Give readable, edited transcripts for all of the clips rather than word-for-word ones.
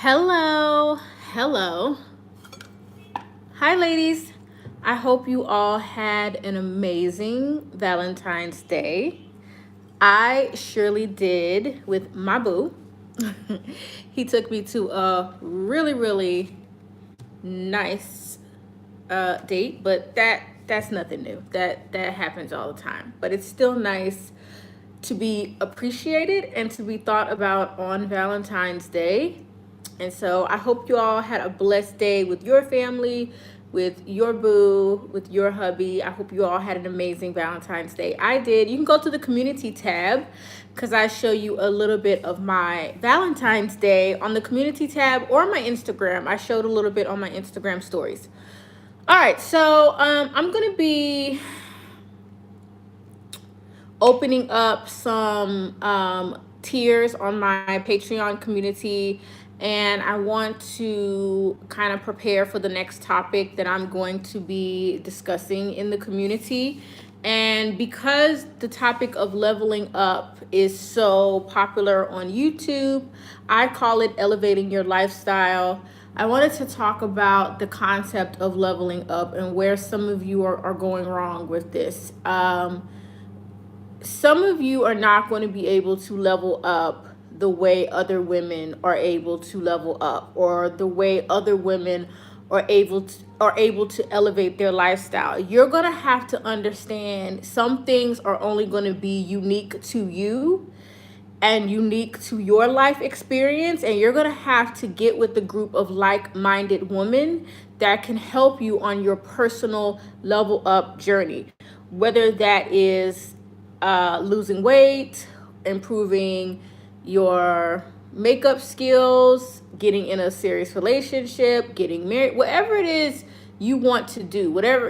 Hello, hello. Hi, ladies. I hope you all had an amazing Valentine's Day. I surely did with my boo. He took me to a really nice date, but that's nothing new. That happens all the time. But it's still nice to be appreciated and to be thought about on Valentine's Day. And so I hope you all had a blessed day with your family, with your boo, with your hubby. I hope you all had an amazing Valentine's Day. I did. You can go to the community tab because I show you a little bit of my Valentine's Day on the community tab or my Instagram. I showed a little bit on my Instagram stories. All right, so I'm going to be opening up some tiers on my Patreon community, and I want to kind of prepare for the next topic that I'm going to be discussing in the community. And because the topic of leveling up is so popular on YouTube, I call it elevating your lifestyle. I wanted to talk about the concept of leveling up and where some of you are going wrong with this. Some of you are not going to be able to level up the way other women are able to level up, or the way other women are able to elevate their lifestyle. You're going to have to understand some things are only going to be unique to you and unique to your life experience, and you're going to have to get with the group of like-minded women that can help you on your personal level up journey, whether that is losing weight, improving your makeup skills, getting in a serious relationship, getting married, whatever it is you want to do, whether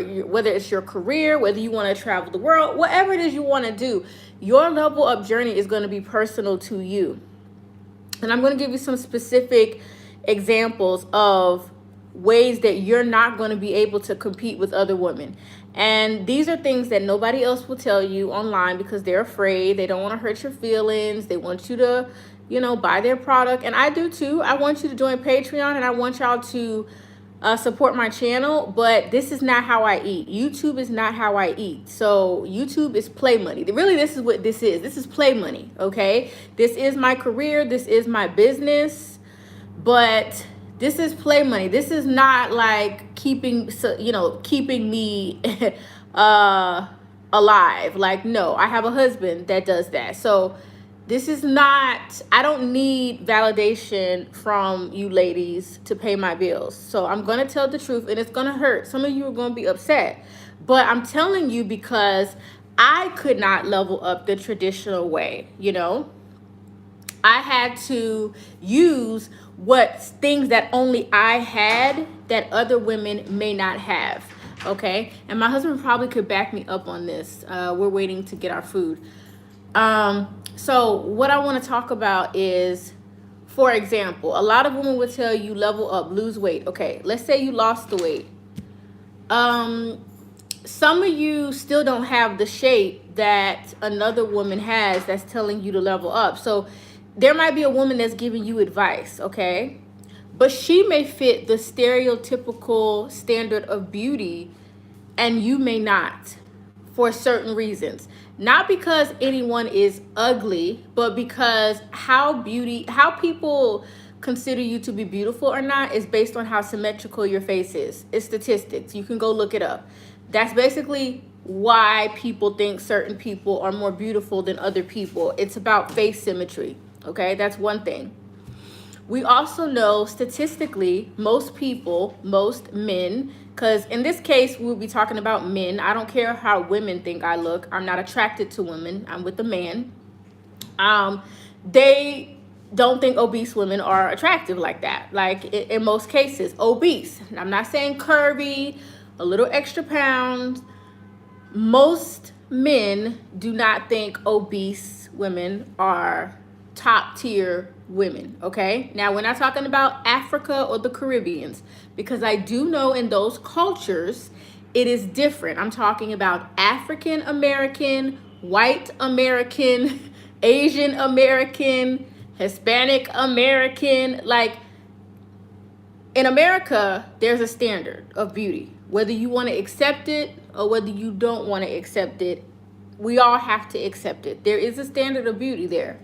it's your career, whether you want to travel the world, whatever it is you want to do, your level up journey is going to be personal to you. And I'm going to give you some specific examples of ways that you're not going to be able to compete with other women. And these are things that nobody else will tell you online because they're afraid. They don't want to hurt your feelings. They want you to, buy their product. And I do too. I want you to join Patreon, and I want y'all to support my channel. But this is not how I eat. YouTube is not how I eat. So YouTube is play money. Really, this is what this is. This is play money, okay? This is my career. This is my business. But this is play money. This is not like keeping me alive. Like, no, I have a husband that does that. So this is not, I don't need validation from you ladies to pay my bills. So I'm going to tell the truth, and it's going to hurt. Some of you are going to be upset, but I'm telling you because I could not level up the traditional way, I had to use things that only I had that other women may not have. Okay. And my husband probably could back me up on this. We're waiting to get our food. So what I want to talk about is, for example, a lot of women would tell you level up, lose weight. Okay. Let's say you lost the weight. Some of you still don't have the shape that another woman has that's telling you to level up. So there might be a woman that's giving you advice, okay? But she may fit the stereotypical standard of beauty, and you may not, for certain reasons. Not because anyone is ugly, but because how people consider you to be beautiful or not is based on how symmetrical your face is. It's statistics. You can go look it up. That's basically why people think certain people are more beautiful than other people. It's about face symmetry. Okay, that's one thing. We also know statistically, most men, because in this case, we'll be talking about men. I don't care how women think I look. I'm not attracted to women. I'm with a man. They don't think obese women are attractive like that. Like in most cases, obese. I'm not saying curvy, a little extra pounds. Most men do not think obese women are top tier women. Okay, now we're not talking about Africa or the Caribbeans, because I do know in those cultures it is different. I'm talking about African American, white American, Asian American, Hispanic American. Like, in America, there's a standard of beauty. Whether you want to accept it or whether you don't want to accept it, we all have to accept it. There is a standard of beauty there.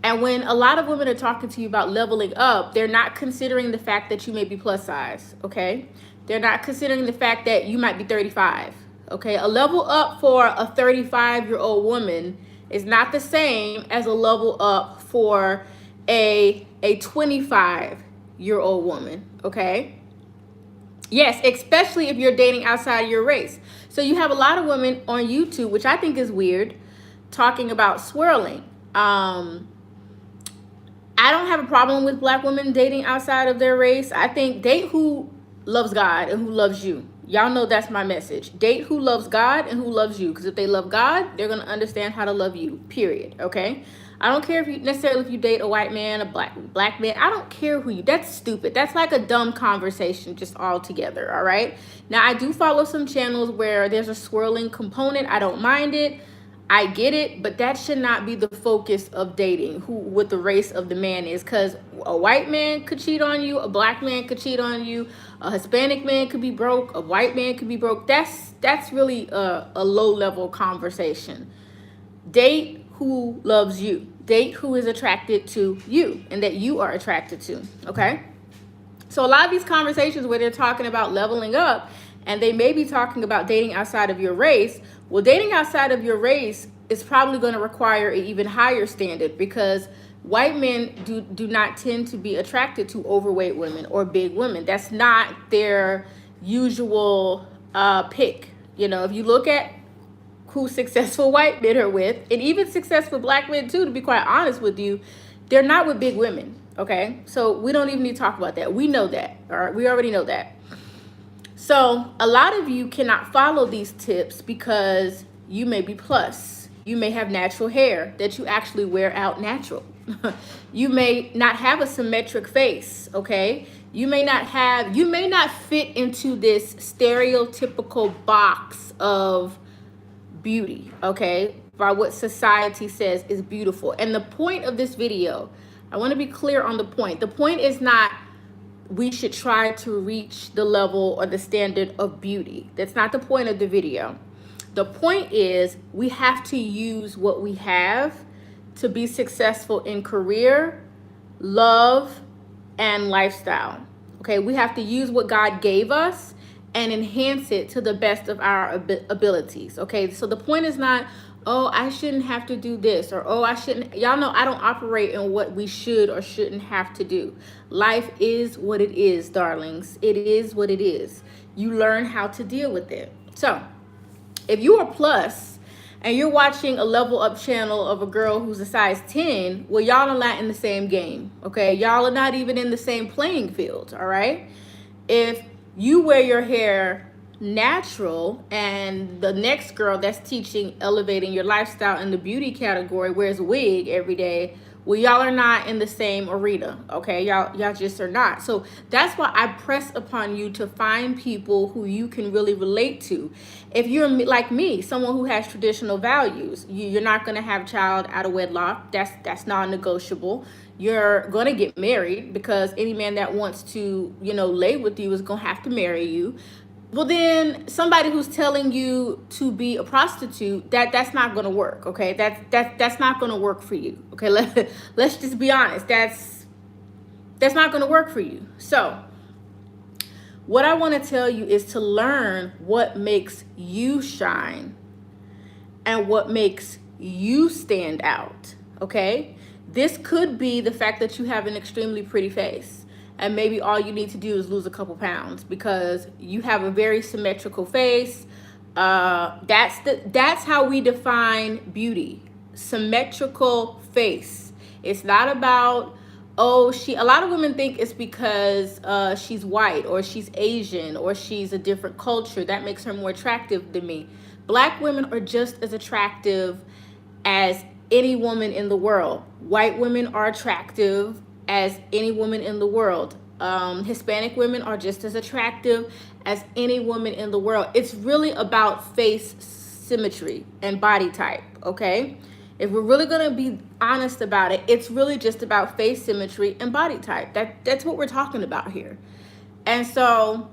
And when a lot of women are talking to you about leveling up, they're not considering the fact that you may be plus size, okay? They're not considering the fact that you might be 35, okay? A level up for a 35-year-old woman is not the same as a level up for a 25-year-old woman, okay? Yes, especially if you're dating outside of your race. So you have a lot of women on YouTube, which I think is weird, talking about swirling. I don't have a problem with black women dating outside of their race. I think date who loves God and who loves you. Y'all know that's my message. Date who loves God and who loves you. Because if they love God, they're going to understand how to love you, period. Okay? I don't care if you necessarily if you date a white man, a black man. I don't care who you. That's stupid. That's like a dumb conversation just altogether. All right? Now, I do follow some channels where there's a swirling component. I don't mind it. I get it, but that should not be the focus of dating, what the race of the man is, because a white man could cheat on you, a black man could cheat on you, a Hispanic man could be broke, a white man could be broke. That's really a low-level conversation. Date who loves you. Date who is attracted to you and that you are attracted to, okay? So a lot of these conversations where they're talking about leveling up and they may be talking about dating outside of your race. Well, dating outside of your race is probably going to require an even higher standard because white men do not tend to be attracted to overweight women or big women. That's not their usual pick. You know, if you look at who successful white men are with, and even successful black men too, to be quite honest with you, they're not with big women, okay? So we don't even need to talk about that. We know that, all right? We already know that. So a lot of you cannot follow these tips because you may be plus. You may have natural hair that you actually wear out natural. You may not have a symmetric face, okay? You may not fit into this stereotypical box of beauty, okay? By what society says is beautiful. And the point of this video, I want to be clear on the point. The point is not we should try to reach the level or the standard of beauty. That's not the point of the video. The point is we have to use what we have to be successful in career, love, and lifestyle. Okay, we have to use what God gave us and enhance it to the best of our abilities. Okay, so the point is not, oh, I shouldn't have to do this, or oh, I shouldn't. Y'all know I don't operate in what we should or shouldn't have to do. Life is what it is, darlings. It is what it is. You learn how to deal with it. So if you are plus and you're watching a level up channel of a girl who's a size 10, well, y'all are not in the same game, okay? Y'all are not even in the same playing field, all right? If you wear your hair natural and the next girl that's teaching elevating your lifestyle in the beauty category wears a wig every day, well, y'all are not in the same arena, okay? Y'all just are not. So that's why I press upon you to find people who you can really relate to. If you're like me, someone who has traditional values, you're not going to have a child out of wedlock. That's non-negotiable. You're going to get married because any man that wants to, lay with you is going to have to marry you. Well, then somebody who's telling you to be a prostitute, that's not going to work, okay? That's not going to work for you, okay? Let's just be honest. That's not going to work for you. So what I want to tell you is to learn what makes you shine and what makes you stand out, okay? This could be the fact that you have an extremely pretty face. And maybe all you need to do is lose a couple pounds because you have a very symmetrical face. That's how we define beauty. Symmetrical face. It's not about, a lot of women think it's because she's white or she's Asian or she's a different culture. That makes her more attractive than me. Black women are just as attractive as any woman in the world. White women are attractive as any woman in the world. Hispanic women are just as attractive as any woman in the world. It's really about face symmetry and body type, okay? If we're really going to be honest about it, it's really just about face symmetry and body type. That's what we're talking about here. And so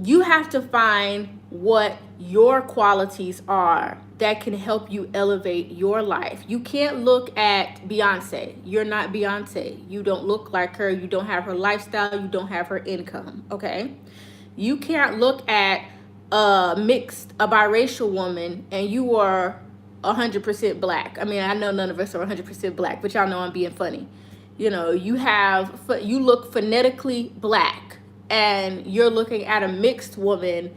you have to find what your qualities are that can help you elevate your life. You can't look at Beyonce. You're not Beyonce. You don't look like her. You don't have her lifestyle. You don't have her income. Okay? You can't look at a biracial woman and you are 100% black. I mean, I know none of us are 100% black, but y'all know I'm being funny. You know, you look phonetically black, and you're looking at a mixed woman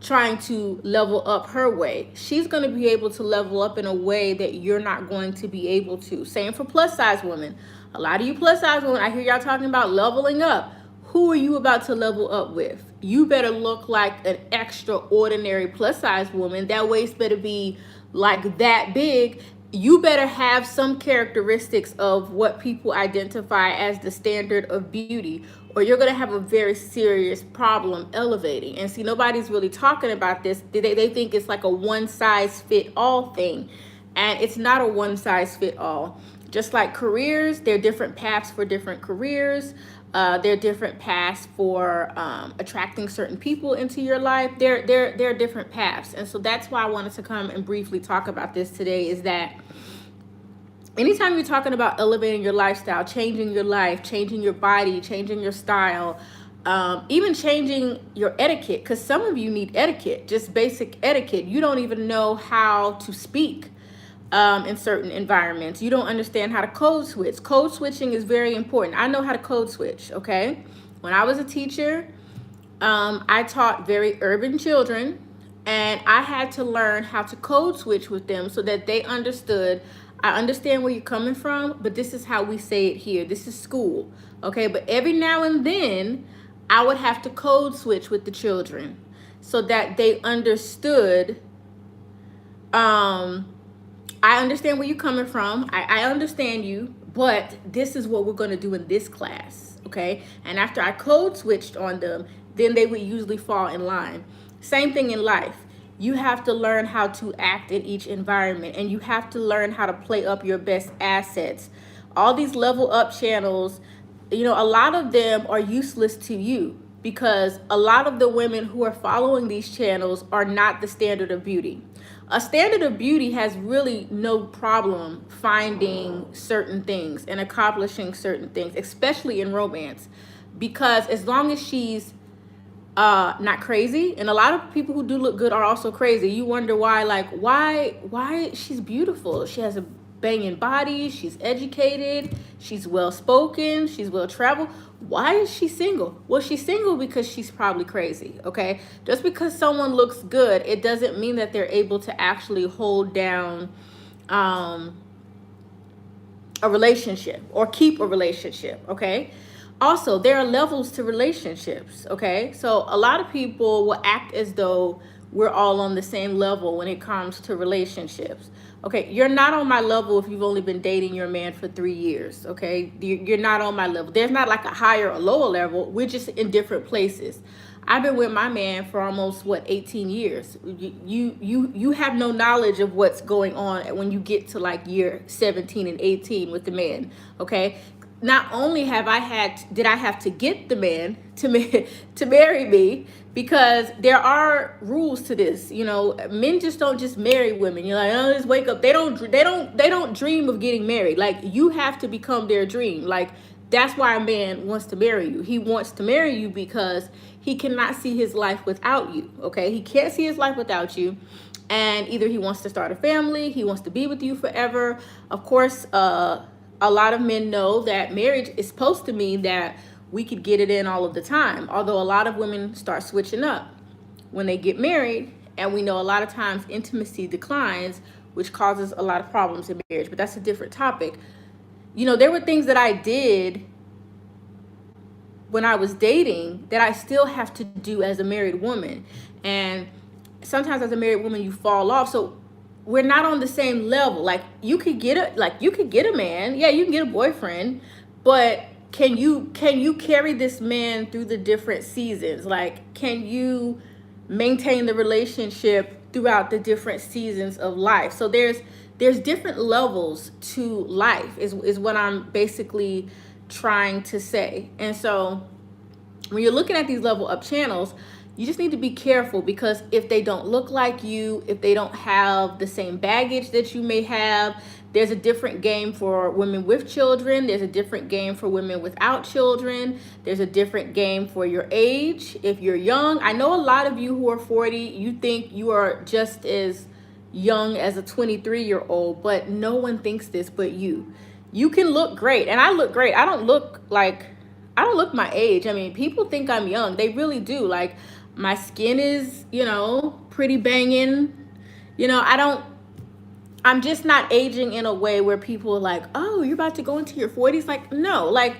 trying to level up her way. She's going to be able to level up in a way that you're not going to be able to. Same for plus size women. A lot of you plus size women, I hear y'all talking about leveling up. Who are you about to level up with? You better look like an extraordinary plus size woman. That waist better be like that big. You better have some characteristics of what people identify as the standard of beauty, or you're going to have a very serious problem elevating. And see, nobody's really talking about this. They think it's like a one size fit all thing, and it's not a one size fit all. Just like careers, there are different paths for different careers. There are different paths for attracting certain people into your life. There are different paths. And so that's why I wanted to come and briefly talk about this today, is that anytime you're talking about elevating your lifestyle, changing your life, changing your body, changing your style, even changing your etiquette, because some of you need etiquette, just basic etiquette. You don't even know how to speak in certain environments. You don't understand how to code switch. Code switching is very important. I know how to code switch, okay? When I was a teacher, I taught very urban children, and I had to learn how to code switch with them so that they understood, I understand where you're coming from, but this is how we say it here. This is school, okay? But every now and then, I would have to code switch with the children so that they understood, I understand where you're coming from. I understand you, but this is what we're going to do in this class, okay? And after I code switched on them, then they would usually fall in line. Same thing in life. You have to learn how to act in each environment, and you have to learn how to play up your best assets. All these level up channels, you know, a lot of them are useless to you because a lot of the women who are following these channels are not the standard of beauty. A standard of beauty has really no problem finding certain things and accomplishing certain things, especially in romance, because as long as she's not crazy, and a lot of people who do look good are also crazy. You wonder why, like, why she's beautiful. She has a banging body, she's educated, she's well spoken, she's well traveled. Why is she single? Well, she's single because she's probably crazy, okay? Just because someone looks good, it doesn't mean that they're able to actually hold down a relationship or keep a relationship, okay? Also, there are levels to relationships, okay? So a lot of people will act as though we're all on the same level when it comes to relationships. Okay, you're not on my level if you've only been dating your man for 3 years, okay? You're not on my level. There's not like a higher or lower level. We're just in different places. I've been with my man for almost, 18 years. You have no knowledge of what's going on when you get to like year 17 and 18 with the man, okay? Not only did I have to get the man to marry me, because there are rules to this. You know, men just don't just marry women. You're like, oh, just wake up. They don't dream of getting married. Like, you have to become their dream. Like, that's why a man wants to marry you. He wants to marry you because he cannot see his life without you. Okay, he can't see his life without you. And either he wants to start a family, he wants to be with you forever. Of course, a lot of men know that marriage is supposed to mean that we could get it in all of the time. Although a lot of women start switching up when they get married, and we know a lot of times intimacy declines, which causes a lot of problems in marriage. But that's a different topic. You know, there were things that I did when I was dating that I still have to do as a married woman. And sometimes as a married woman, you fall off. So we're not on the same level. Like, you could get a man. Yeah, you can get a boyfriend, but can you carry this man through the different seasons? Like, can you maintain the relationship throughout the different seasons of life? So there's there's different levels to life is what I'm basically trying to say. And so when you're looking at these level up channels, you just need to be careful, because if they don't look like you, if they don't have the same baggage that you may have, there's a different game for women with children. There's a different game for women without children. There's a different game for your age. If you're young, I know a lot of you who are 40, you think you are just as young as a 23-year-old, but no one thinks this but you. You can look great, and I look great. I don't look my age. I mean, people think I'm young. They really do. Like, my skin is, pretty banging. I'm just not aging in a way where people are like, oh, you're about to go into your 40s. Like, no, like,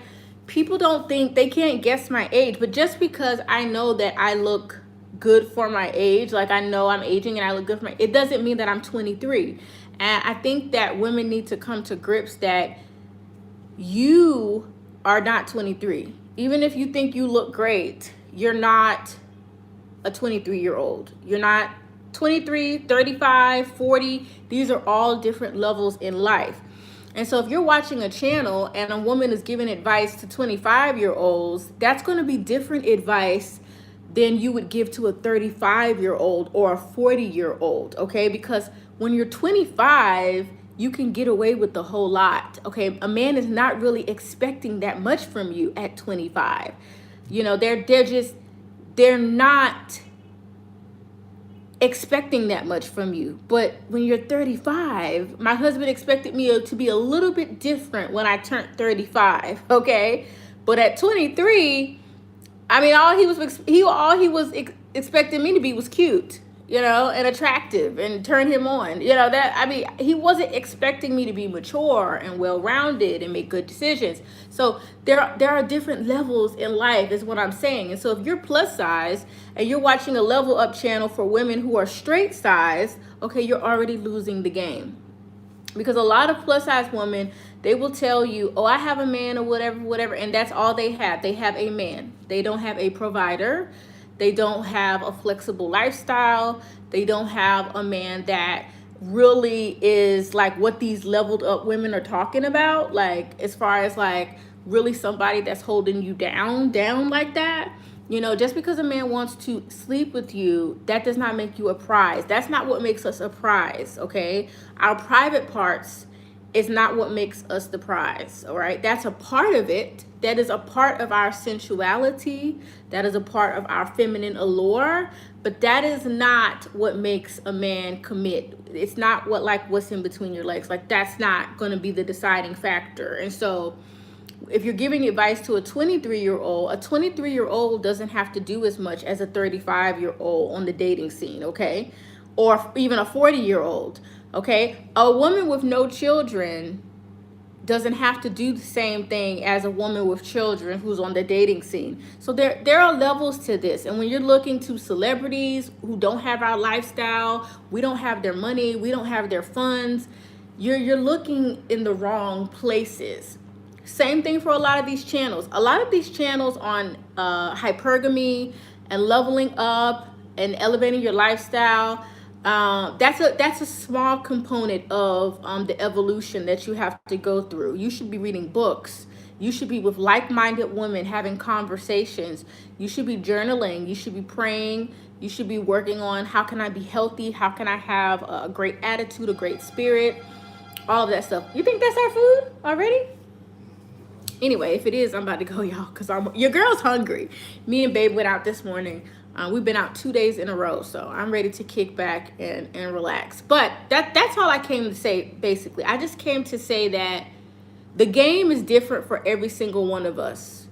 people don't think, they can't guess my age. But just because I know that I look good for my age, like I know I'm aging and I look good for it doesn't mean that I'm 23. And I think that women need to come to grips that you are not 23. Even if you think you look great, you're not a 23-year-old. You're not 23, 35, 40. These are all different levels in life. And so if you're watching a channel and a woman is giving advice to 25-year-olds, that's going to be different advice than you would give to a 35-year-old or a 40-year-old, okay? Because when you're 25, you can get away with the whole lot, okay? A man is not really expecting that much from you at 25. They're not expecting that much from you. But when you're 35, my husband expected me to be a little bit different when I turned 35, okay? But at 23, I mean, all he was expecting me to be was cute, and attractive, and turn him on. He wasn't expecting me to be mature and well-rounded and make good decisions. So there are different levels in life, is what I'm saying. And so if you're plus size and you're watching a level up channel for women who are straight size, okay, you're already losing the game. Because a lot of plus size women, they will tell you, oh, I have a man, or whatever, and that's all they have. They have a man. They don't have a provider. They don't have a flexible lifestyle. They don't have a man that really is like what these leveled up women are talking about. Like, as far as like really somebody that's holding you down like that. Just because a man wants to sleep with you, that does not make you a prize. That's not what makes us a prize, okay? Our private parts is not what makes us the prize, all right? That's a part of it. That is a part of our sensuality. That is a part of our feminine allure. But that is not what makes a man commit. It's not what's in between your legs. Like, that's not going to be the deciding factor. And so if you're giving advice to a 23-year-old doesn't have to do as much as a 35-year-old on the dating scene, okay? Or even a 40-year-old, okay? A woman with no children doesn't have to do the same thing as a woman with children who's on the dating scene. So there are levels to this. And when you're looking to celebrities who don't have our lifestyle, we don't have their money, we don't have their funds, you're looking in the wrong places. Same thing for a lot of these channels. A lot of these channels on hypergamy and leveling up and elevating your lifestyle, that's a small component of the evolution that you have to go through. You should be reading books. You should be with like-minded women having conversations. You should be journaling. You should be praying. You should be working on how can I be healthy? How can I have a great attitude, a great spirit? All of that stuff. You think that's our food already? Anyway, if it is, I'm about to go, y'all, because your girl's hungry. Me and Babe went out this morning. We've been out 2 days in a row, so I'm ready to kick back and relax. But that's all I came to say, basically. I just came to say that the game is different for every single one of us.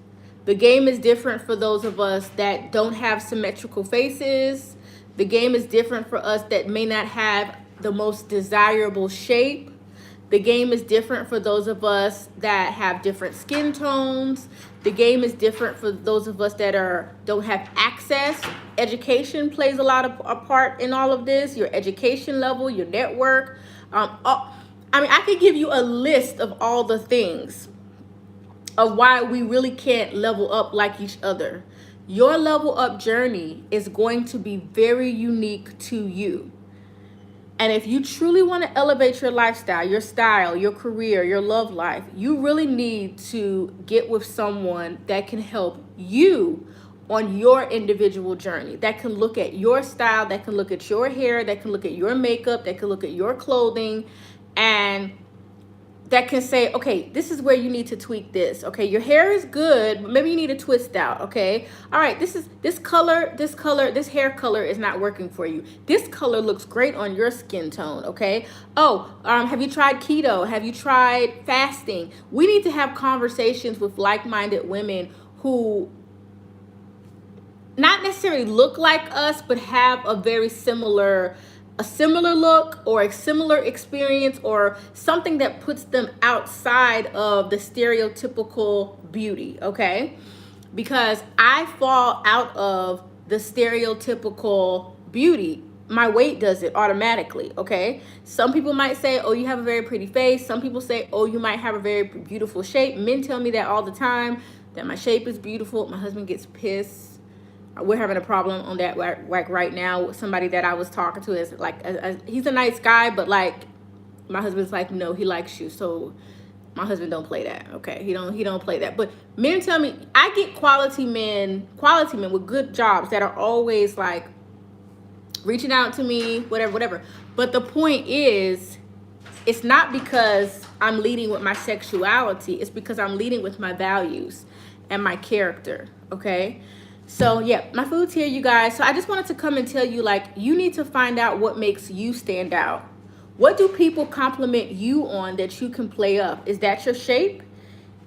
The game is different for those of us that don't have symmetrical faces. The game is different for us that may not have the most desirable shape. The game is different for those of us that have different skin tones. The game is different for those of us that don't have access. Education plays a lot of a part in all of this. Your education level, your network. I could give you a list of all the things of why we really can't level up like each other. Your level up journey is going to be very unique to you. And if you truly want to elevate your lifestyle, your style, your career, your love life, you really need to get with someone that can help you on your individual journey, that can look at your style, that can look at your hair, that can look at your makeup, that can look at your clothing, and that can say, okay, this is where you need to tweak this. Okay, your hair is good, but maybe you need to twist out. Okay, all right, this hair color is not working for you. This color looks great on your skin tone. Okay, have you tried keto? Have you tried fasting? We need to have conversations with like-minded women who not necessarily look like us, but have a similar look or a similar experience, or something that puts them outside of the stereotypical beauty. Okay, because I fall out of the stereotypical beauty. My weight does it automatically. Okay, some people might say, oh, you have a very pretty face. Some people say, oh, you might have a very beautiful shape. Men tell me that all the time, that my shape is beautiful. My husband gets pissed. We're having a problem on that like right now. Somebody that I was talking to is like, he's a nice guy, but like my husband's like, no, he likes you. So my husband don't play that. Okay, he don't play that. But men tell me, I get quality men with good jobs that are always like reaching out to me, whatever. But the point is, it's not because I'm leading with my sexuality. It's because I'm leading with my values and my character. Okay. So yeah, my food's here, you guys. So I just wanted to come and tell you, like, you need to find out what makes you stand out. What do people compliment you on that you can play up? Is that your shape?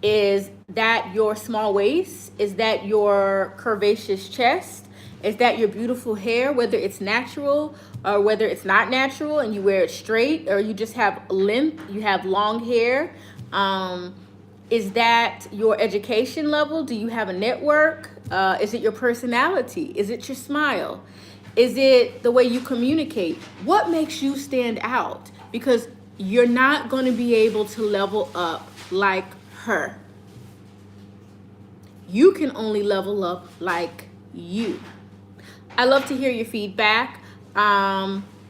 Is that your small waist? Is that your curvaceous chest? Is that your beautiful hair, whether it's natural or whether it's not natural and you wear it straight, or you just have length, you have long hair? Is that your education level? Do you have a network? Is it your personality? Is it your smile? Is it the way you communicate? What makes you stand out? Because you're not going to be able to level up like her. You can only level up like you. I love to hear your feedback.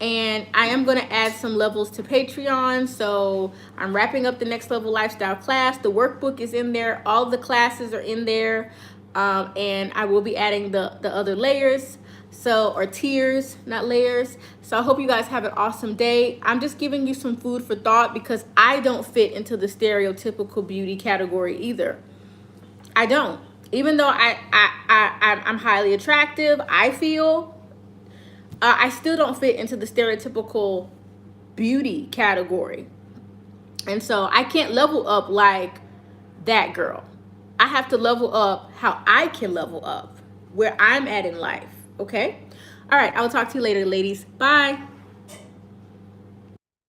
And I am going to add some levels to Patreon. So I'm wrapping up the Next Level Lifestyle class. The workbook is in there. All the classes are in there. And I will be adding the other layers. Or tiers, not layers. So I hope you guys have an awesome day. I'm just giving you some food for thought, because I don't fit into the stereotypical beauty category either. I don't. Even though I'm highly attractive, I feel, I still don't fit into the stereotypical beauty category. And so I can't level up like that girl. I have to level up how I can level up, where I'm at in life. Okay? All right. I will talk to you later, ladies. Bye.